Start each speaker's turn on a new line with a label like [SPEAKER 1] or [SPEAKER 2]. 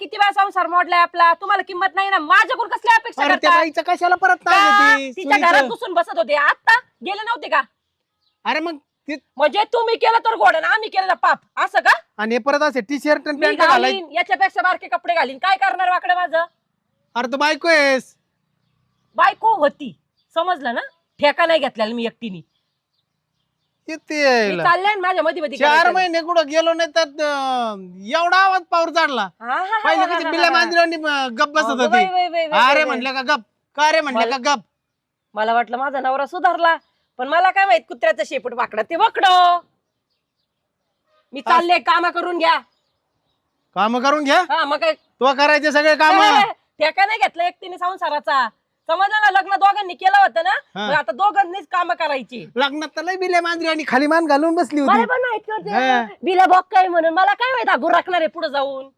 [SPEAKER 1] किती वेळा संसार मोडलाय आपला, तुम्हाला किंमत नाही ना, माझ्याकडून कसली अपेक्षा
[SPEAKER 2] अरे त्या
[SPEAKER 1] करता?
[SPEAKER 2] बाईचं कशाला परत
[SPEAKER 1] का?
[SPEAKER 2] नाही देते
[SPEAKER 1] तिच्या घरात
[SPEAKER 2] सुईचं?
[SPEAKER 1] घुसून बसत होते, आता गेले नव्हते का?
[SPEAKER 2] अरे मग
[SPEAKER 1] म्हणजे तुम्ही केलं तर गोड आणि आम्ही केलं तर पाप, असं का?
[SPEAKER 2] आणि हे परत असे टी शर्ट
[SPEAKER 1] मी
[SPEAKER 2] पॅन्ट घालाय.
[SPEAKER 1] घालीन याच्यापेक्षा बारके कपडे घालीन, काय करणार वाकडे माझं?
[SPEAKER 2] अरे तू बायको आहेस.
[SPEAKER 1] बायको होती, समजलं ना? ठेका नाही घेतलेला मी एकटीने.
[SPEAKER 2] किती
[SPEAKER 1] मी
[SPEAKER 2] यायला?
[SPEAKER 1] चाललंय माझ्या मध्ये मध्ये
[SPEAKER 2] 4 महिने कुठं गेलो नाही तर एवढा आवाज पावर चढला. पहिले किती बिल्ल्या मांजरांनी गप बसत होती. अरे म्हणलं का गप, का रे म्हणलं का गप.
[SPEAKER 1] मला वाटलं माझा नवरा सुधारला, पण मला काय माहित कुत्र्याचं शेपूट वाकडं ते वकड. मी चालले, काम करून घ्या.
[SPEAKER 2] काम करून घ्या.
[SPEAKER 1] हा मग काय
[SPEAKER 2] तो करायचे सगळे काम.
[SPEAKER 1] ठेका नाही घेतला एकटीने संसाराचा, समजलं ना? लग्न दोघांनी केलं होतं ना,
[SPEAKER 2] हा.
[SPEAKER 1] मग आता दोघांनीच काम करायची.
[SPEAKER 2] लग्नात तर लय बिल्ल्या मांजरी खाली मान घालून बसली
[SPEAKER 1] मला
[SPEAKER 2] होती.
[SPEAKER 1] पण माहित
[SPEAKER 2] हा.
[SPEAKER 1] नव्हतं बिला बॉक काय म्हणून, मला काय माहित गुराकणार आहे पुढे जाऊन.